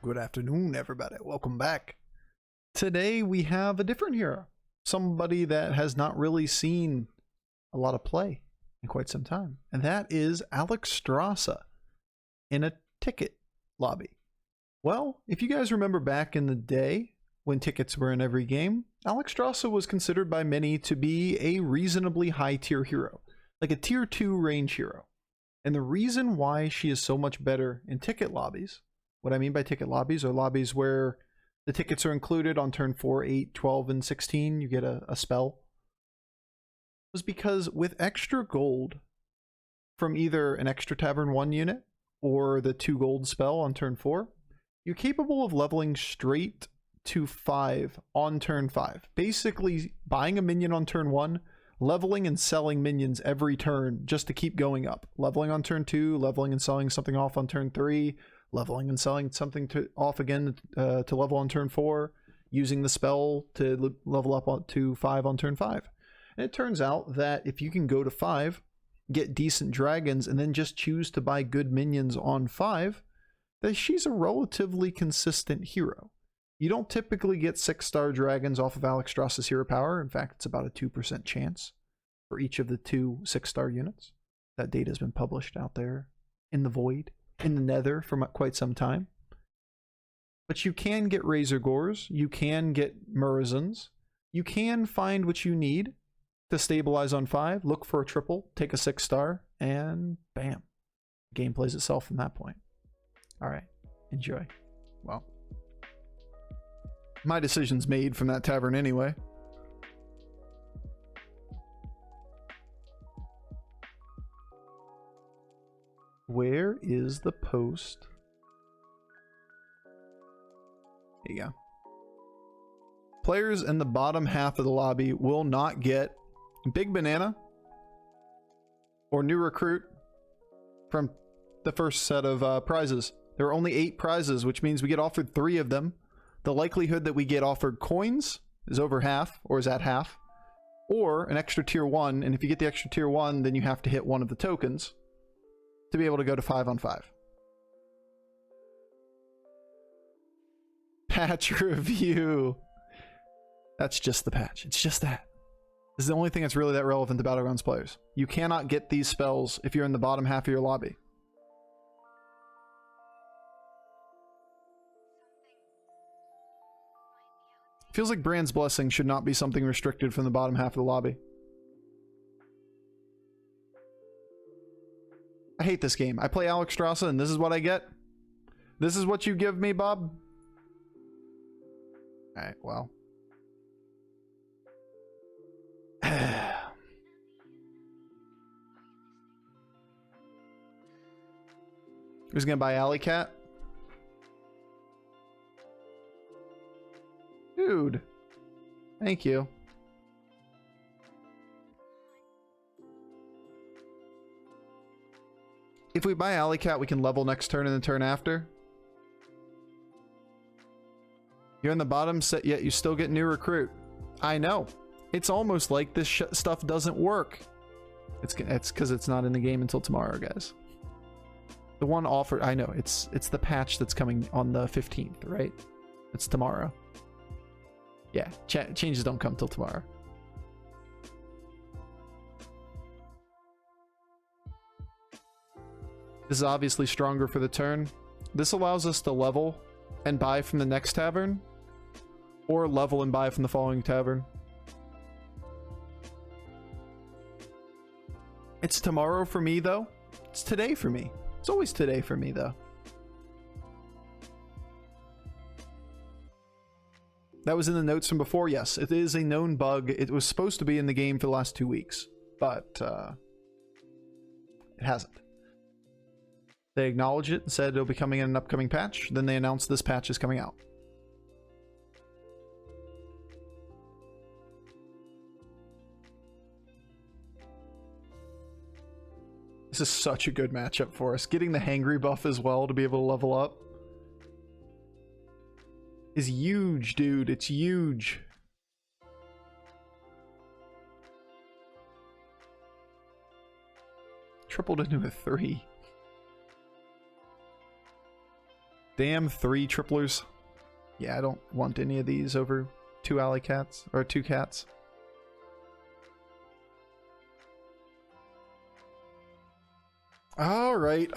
Good afternoon, everybody. Welcome back. Today we have a different hero. Somebody that has not really seen a lot of play in quite some time. And that is Alexstrasza in a ticket lobby. Well, if you guys remember back in the day when tickets were in every game, Alexstrasza was considered by many to be a reasonably high tier hero. Like a tier 2 range hero. And the reason why she is so much better in ticket lobbies, what I mean by ticket lobbies are lobbies where the tickets are included on turn 4, 8, 12, and 16. You get a spell. Was because with extra gold from either an extra Tavern 1 unit or the 2 gold spell on turn 4, you're capable of leveling straight to 5 on turn 5. Basically buying a minion on turn 1, leveling and selling minions every turn just to keep going up. Leveling on turn 2, leveling and selling something off on turn 3, leveling and selling something off again to level on turn 4, using the spell to level up to 5 on turn 5. And it turns out that if you can go to 5, get decent dragons, and then just choose to buy good minions on 5, that she's a relatively consistent hero. You don't typically get 6-star dragons off of Alexstrasza's hero power. In fact, it's about a 2% chance for each of the 2 6-star units. That data has been published out there in the void, in the nether for quite some time. But you can get Razor Gores, you can get Murazins, you can find what you need to stabilize on 5, look for a triple, take a 6-star, and bam. The game plays itself from that point. Alright, enjoy. Well, my decision's made from that tavern anyway. Where is the post? There you go. Players in the bottom half of the lobby will not get Big Banana or New Recruit from the first set of prizes. There are only 8 prizes, which means we get offered 3 of them. The likelihood that we get offered coins is over half, or is at half, or an extra tier 1, and if you get the extra tier 1, then you have to hit one of the tokens to be able to go to 5 on 5. Patch review. That's just the patch. It's just that. This is the only thing that's really that relevant to Battlegrounds players. You cannot get these spells if you're in the bottom half of your lobby. Feels like Brand's Blessing should not be something restricted from the bottom half of the lobby. I hate this game. I play Alexstrasza and this is what I get. This is what you give me, Bob? Alright, well. Who's gonna buy Alley Cat? Dude. Thank you. If we buy Alley Cat, we can level next turn and the turn after. You're in the bottom set, yet you still get New Recruit. I know. It's almost like this stuff doesn't work. It's because it's not in the game until tomorrow, guys. The one offered, I know, it's the patch that's coming on the 15th, right? It's tomorrow. Yeah, changes don't come till tomorrow. This is obviously stronger for the turn. This allows us to level and buy from the next tavern, or level and buy from the following tavern. It's tomorrow for me, though. It's today for me. It's always today for me, though. That was in the notes from before. Yes, it is a known bug. It was supposed to be in the game for the last 2 weeks, but it hasn't. They acknowledged it and said it'll be coming in an upcoming patch. Then they announced this patch is coming out. This is such a good matchup for us. Getting the hangry buff as well to be able to level up is huge, dude. It's huge. Tripled into a 3. Damn 3 triplers. Yeah, I don't want any of these over 2 alley cats, or 2 cats. Alright.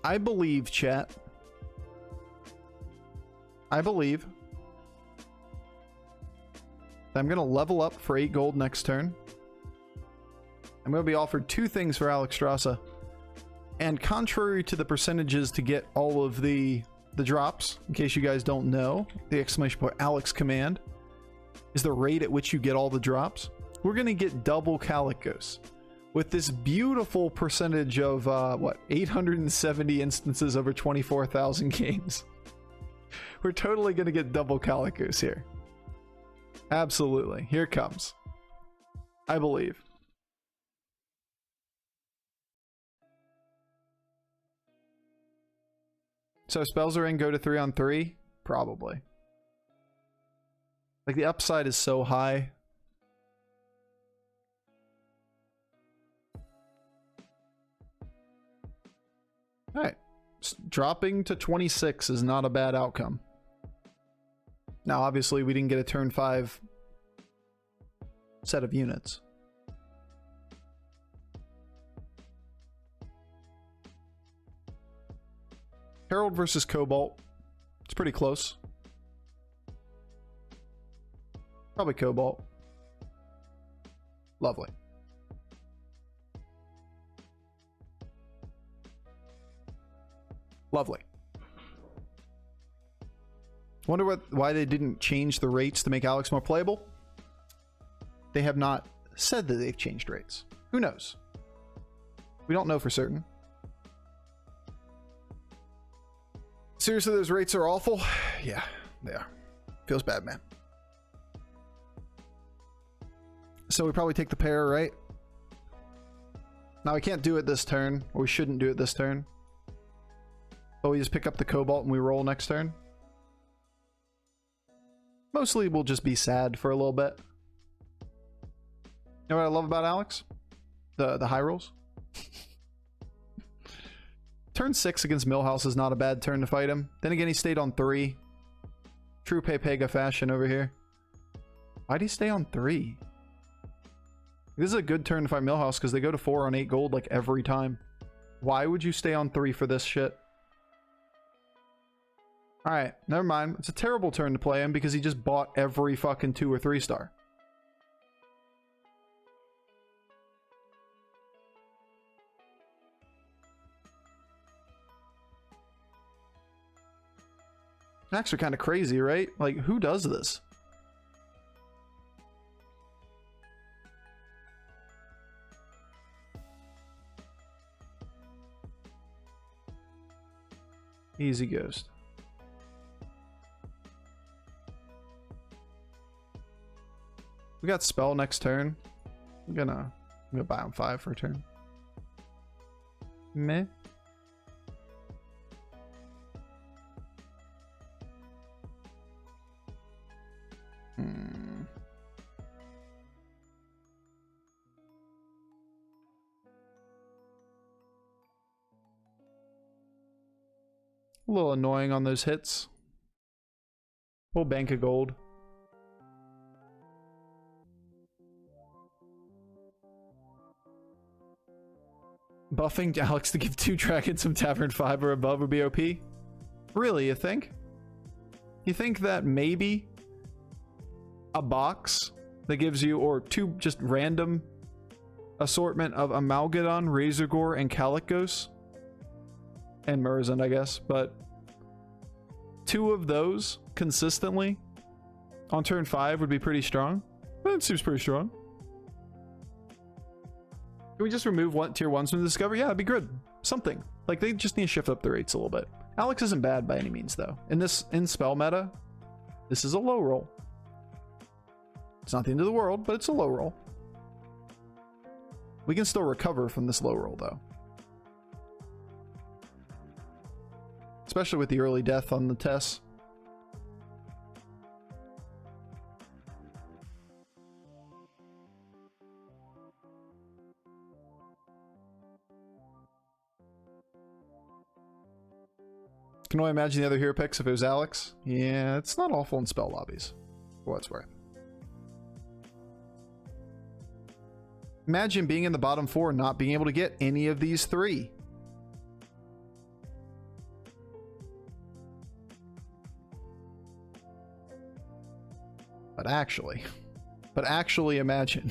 I believe, chat. I believe that I'm going to level up for 8 gold next turn. I'm going to be offered 2 things for Alexstrasza. And contrary to the percentages to get all of the drops, in case you guys don't know, the exclamation point Alex command is the rate at which you get all the drops. We're going to get double Calicos with this beautiful percentage of, what, 870 instances over 24,000 games. We're totally going to get double Calicos here. Absolutely. Here it comes. I believe. So spells are in, go to 3-on-3? Probably. Like, the upside is so high. Alright. Dropping to 26 is not a bad outcome. Now, obviously, we didn't get a turn 5 set of units. Herald versus Cobalt. It's pretty close. Probably Cobalt. Lovely. Lovely. Wonder why they didn't change the rates to make Alex more playable? They have not said that they've changed rates. Who knows? We don't know for certain. Seriously, those rates are awful? Yeah, they are. Feels bad, man. So we probably take the pair, right? Now we can't do it this turn, or we shouldn't do it this turn. But we just pick up the Cobalt and we roll next turn. Mostly we'll just be sad for a little bit. You know what I love about Alex? The high rolls. Turn 6 against Millhouse is not a bad turn to fight him. Then again, he stayed on 3. True Pepega fashion over here. Why'd he stay on 3? This is a good turn to fight Millhouse because they go to 4 on 8 gold like every time. Why would you stay on 3 for this shit? Alright, never mind. It's a terrible turn to play him because he just bought every fucking 2 or 3 star. Hacks are kind of crazy, right? Like, who does this? Easy Ghost. We got Spell next turn. I'm gonna buy him 5 for a turn. Meh. A little annoying on those hits. We'll bank a gold. Buffing Alex to give 2 dragons some Tavern 5 or above would be OP? Really, you think? You think that maybe a box that gives you, or 2 just random assortment of Amalgadon, Razorgore, and Calicos, and Murzin, I guess, but 2 of those consistently on turn 5 would be pretty strong? That seems pretty strong. Can we just remove tier 1s from the Discovery? Yeah, that'd be good. Something. Like, they just need to shift up the rates a little bit. Alex isn't bad by any means, though. In spell meta, this is a low roll. It's not the end of the world, but it's a low roll. We can still recover from this low roll, though. Especially with the early death on the Tess. Can only imagine the other hero picks if it was Alex. Yeah, it's not awful in spell lobbies, for what it's worth. Imagine being in the bottom 4 and not being able to get any of these 3. But actually imagine.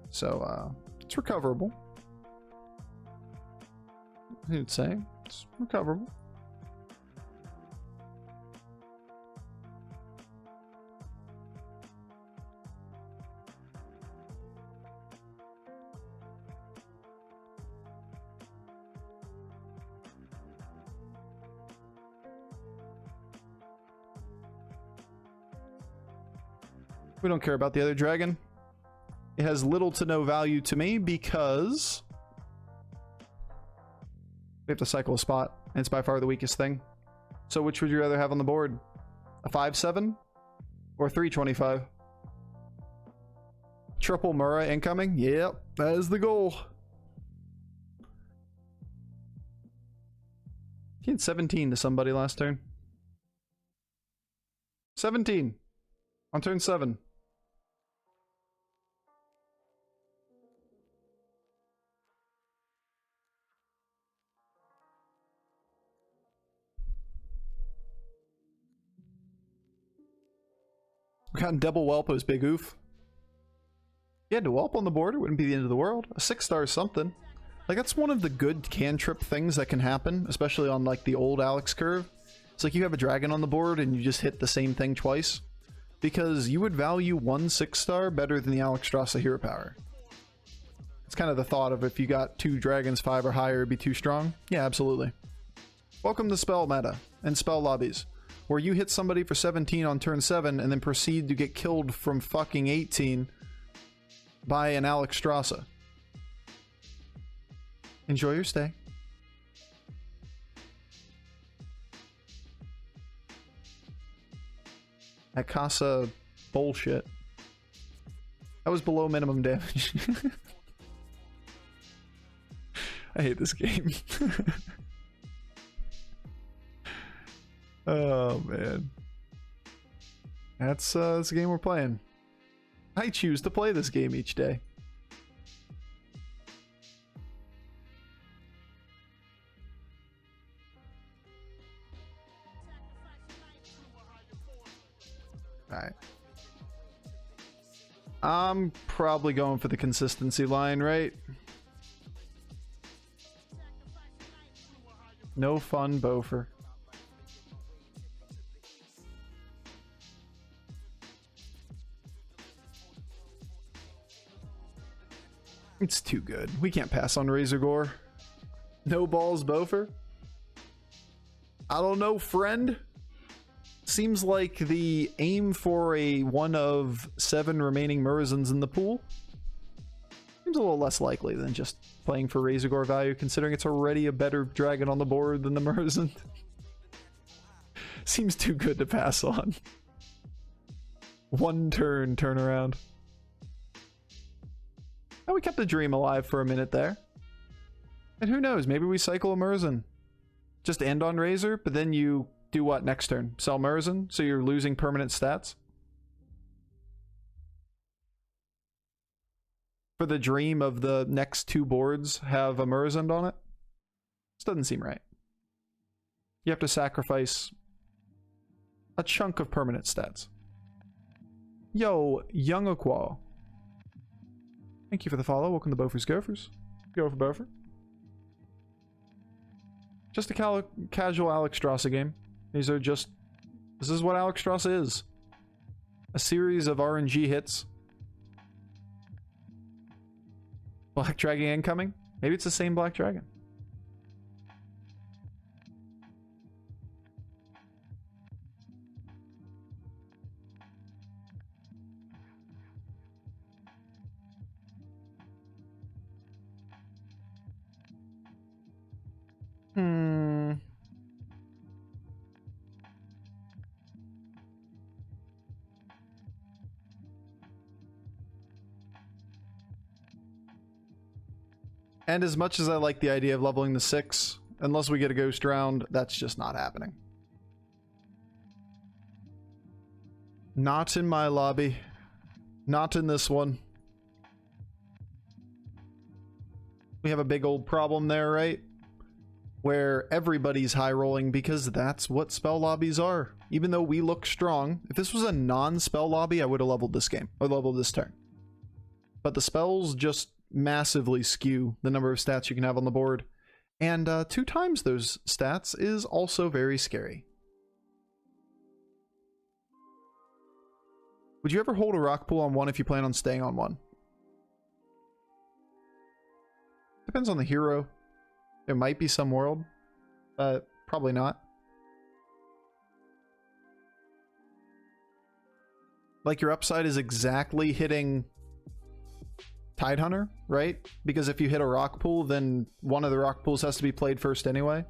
So, it's recoverable. I'd say it's recoverable. We don't care about the other dragon. It has little to no value to me because we have to cycle a spot, and it's by far the weakest thing. So which would you rather have on the board? A 5/7 or 3/25? Triple Murrah incoming? Yep, that is the goal. He had 17 to somebody last turn. 17 on turn 7. We got double whelp as big oof. You had to whelp on the board, it wouldn't be the end of the world. A 6-star is something. Like, that's one of the good cantrip things that can happen, especially on like the old Alex curve. It's like you have a dragon on the board and you just hit the same thing twice. Because you would value one 6-star better than the Alexstrasza hero power. It's kind of the thought of if you got 2 dragons 5 or higher, it'd be too strong. Yeah, absolutely. Welcome to spell meta and spell lobbies, where you hit somebody for 17 on turn 7 and then proceed to get killed from fucking 18 by an Alexstrasza. Enjoy your stay. That Casa bullshit. That was below minimum damage. I hate this game. Oh man. That's the game we're playing. I choose to play this game each day. Alright. I'm probably going for the consistency line, right? No fun, Bofur. It's too good. We can't pass on Razor Gore. No balls, Bofur. I don't know, friend. Seems like the aim for a 1 of 7 remaining Murzins in the pool seems a little less likely than just playing for Razor Gore value, considering it's already a better dragon on the board than the Murzin. Seems too good to pass on. 1 turn turnaround. Oh, we kept the dream alive for a minute there. And who knows, maybe we cycle a Murzin. Just end on Razor, but then you do what next turn? Sell Murzin, so you're losing permanent stats? For the dream of the next 2 boards have a Murzin on it? This doesn't seem right. You have to sacrifice a chunk of permanent stats. Yo, Young Aqua. Thank you for the follow. Welcome to Bofur's Gophers. Go for Bofur. Just a casual Alexstrasza game. This is what Alexstrasza is. A series of RNG hits. Black Dragon incoming? Maybe it's the same Black Dragon. And as much as I like the idea of leveling the 6, unless we get a ghost round, that's just not happening. Not in my lobby. Not in this one. We have a big old problem there, right? Where everybody's high rolling because that's what spell lobbies are. Even though we look strong, if this was a non-spell lobby, I would have leveled this game, or leveled this turn. But the spells just massively skew the number of stats you can have on the board. And 2 times those stats is also very scary. Would you ever hold a rock pool on 1 if you plan on staying on 1? Depends on the hero. There might be some world, but probably not. Like your upside is exactly hitting Tidehunter, right? Because if you hit a rock pool, then one of the rock pools has to be played first anyway.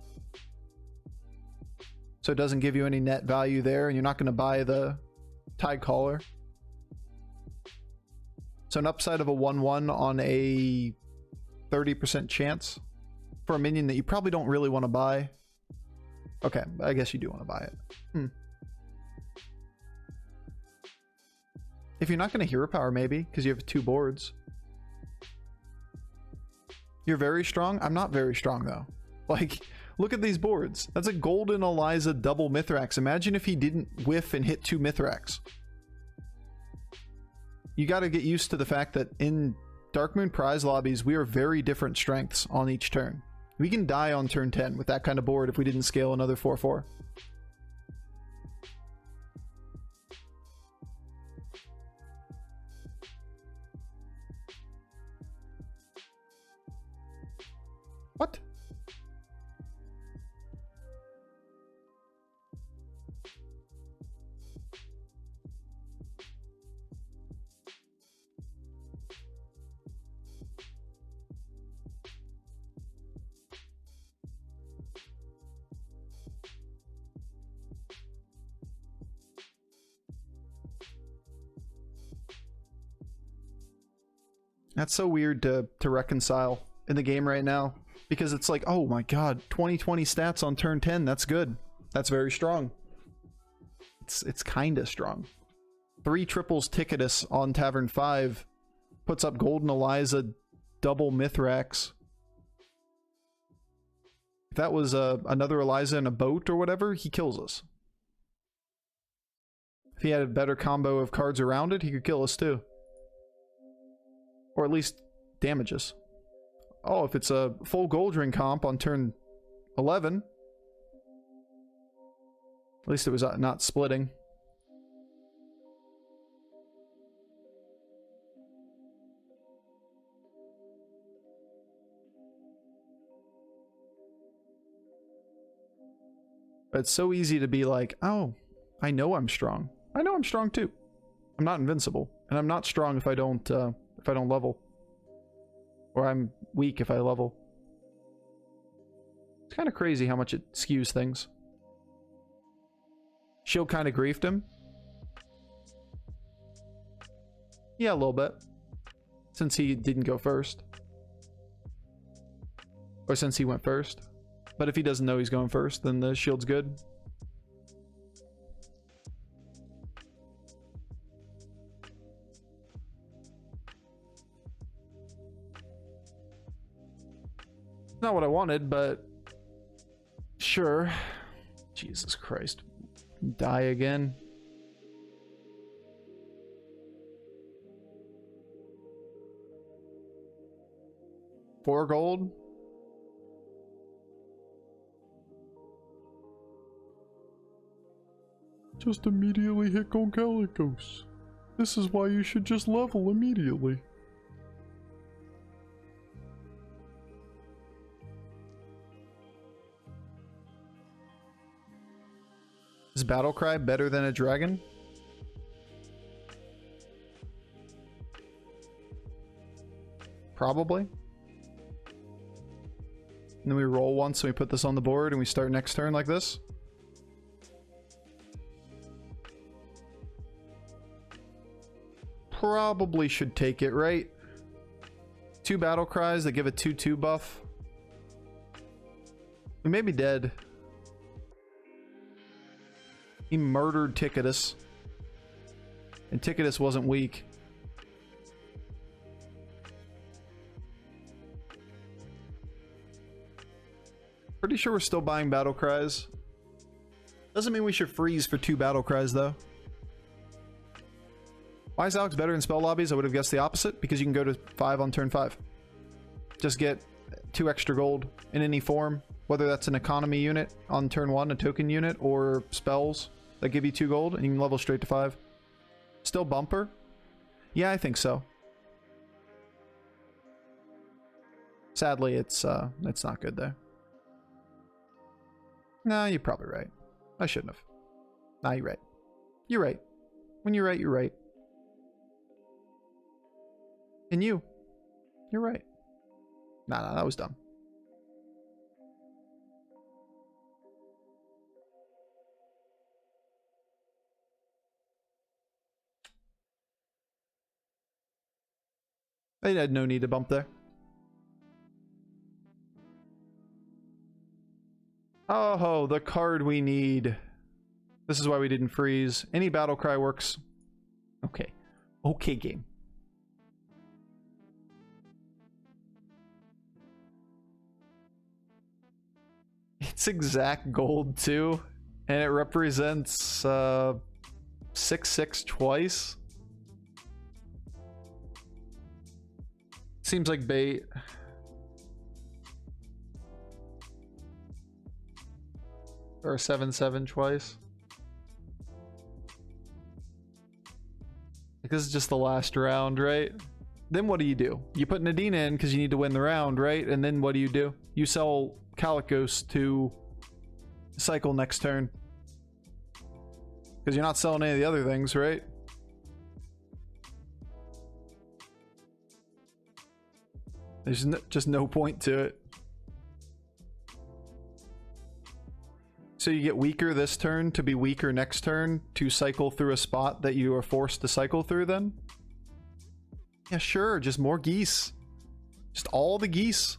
So it doesn't give you any net value there, and you're not going to buy the Tidecaller. So an upside of a 1/1 on a 30% chance for a minion that you probably don't really want to buy. Okay, I guess you do want to buy it. If you're not going to hero power, maybe, because you have 2 boards. You're very strong? I'm not very strong, though. Like, look at these boards. That's a Golden Eliza double Mithrax. Imagine if he didn't whiff and hit 2 Mithrax. You got to get used to the fact that in Darkmoon prize lobbies, we are very different strengths on each turn. We can die on turn 10 with that kind of board if we didn't scale another 4/4. What? That's so weird to reconcile in the game right now. Because it's like, oh my god, 2020 stats on turn 10, that's good. That's very strong. It's kinda strong. 3 triples Ticketus on Tavern 5 puts up Golden Eliza double Mithrax. If that was another Eliza in a boat or whatever, he kills us. If he had a better combo of cards around it, he could kill us too. Or at least damage us. Oh, if it's a full Goldring comp on turn 11. At least it was not splitting. But it's so easy to be like, oh, I know I'm strong. I know I'm strong too. I'm not invincible, and I'm not strong if I don't level. Or I'm weak if I level. It's kind of crazy how much it skews things. Shield kind of griefed him. Yeah, a little bit. Since he didn't go first. Or since he went first. But if he doesn't know he's going first, then the shield's good. Not what I wanted, but sure. Jesus Christ. Die again. $4 gold. Just immediately hit Goncalicos. This is why you should just level immediately. Is Battlecry better than a dragon? Probably. And then we roll once and we put this on the board and we start next turn like this. Probably should take it, right? 2 battle cries that give a 2/2 buff. We may be dead. He murdered Ticketus. And Ticketus wasn't weak. Pretty sure we're still buying battle cries. Doesn't mean we should freeze for 2 battle cries though. Why is Alex better in spell lobbies? I would have guessed the opposite. Because you can go to 5 on turn 5. Just get 2 extra gold in any form. Whether that's an economy unit on turn 1, a token unit, or spells that give you 2 gold, and you can level straight to 5. Still bumper? Yeah, I think so. Sadly, it's not good there. Nah, you're probably right. I shouldn't have. Nah, you're right. You're right. When you're right, you're right. And you're right. Nah, that was dumb. I had no need to bump there. Oh, the card we need. This is why we didn't freeze. Any battle cry works. Okay. Okay, game. It's exact gold too, and it represents 6/6 twice. Seems like bait. Or 7/7 twice. Like, this is just the last round, right? Then what do? You put Nadina in because you need to win the round, right? And then what do? You sell Calicos to cycle next turn. Because you're not selling any of the other things, right? There's just no point to it. So you get weaker this turn to be weaker next turn to cycle through a spot that you are forced to cycle through then? Yeah, sure, just more geese. Just all the geese.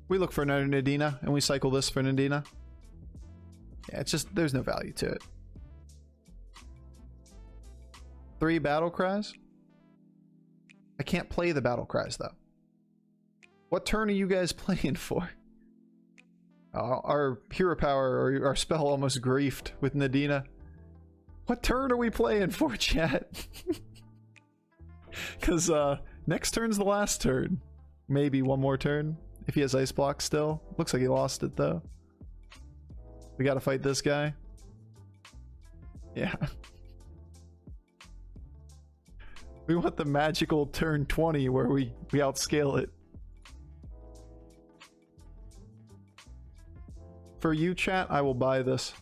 We look for another Nadina and we cycle this for Nadina. Yeah, it's just, there's no value to it. 3 battle cries? I can't play the battle cries though. What turn are you guys playing for? Our hero power or our spell almost griefed with Nadina. What turn are we playing for, chat? Because next turn's the last turn. Maybe one more turn if he has ice block still. Looks like he lost it though. We gotta fight this guy. Yeah. We want the magical turn 20 where we outscale it. For you, chat, I will buy this.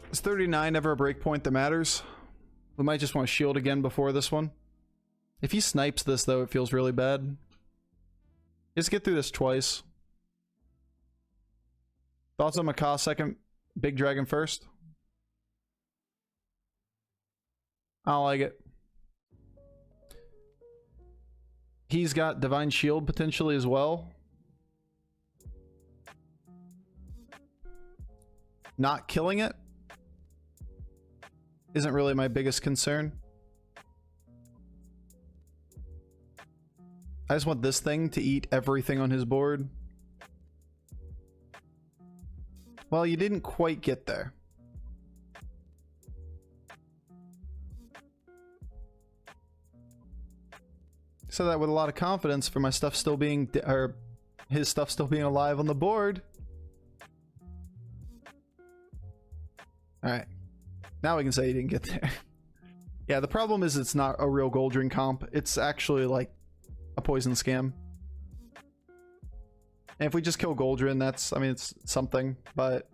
Is 39 ever a breakpoint that matters? We might just want to shield again before this one. If he snipes this though, it feels really bad. Let's get through this twice. Thoughts on Macaw second, Big Dragon first? I don't like it. He's got Divine Shield potentially as well. Not killing it isn't really my biggest concern. I just want this thing to eat everything on his board. Well, you didn't quite get there. Said that with a lot of confidence for my stuff still being, or his stuff still being alive on the board. Alright. Now we can say he didn't get there. Yeah, the problem is it's not a real Goldring comp. It's actually like a poison scam. And if we just kill Goldring, that's, I mean, it's something, but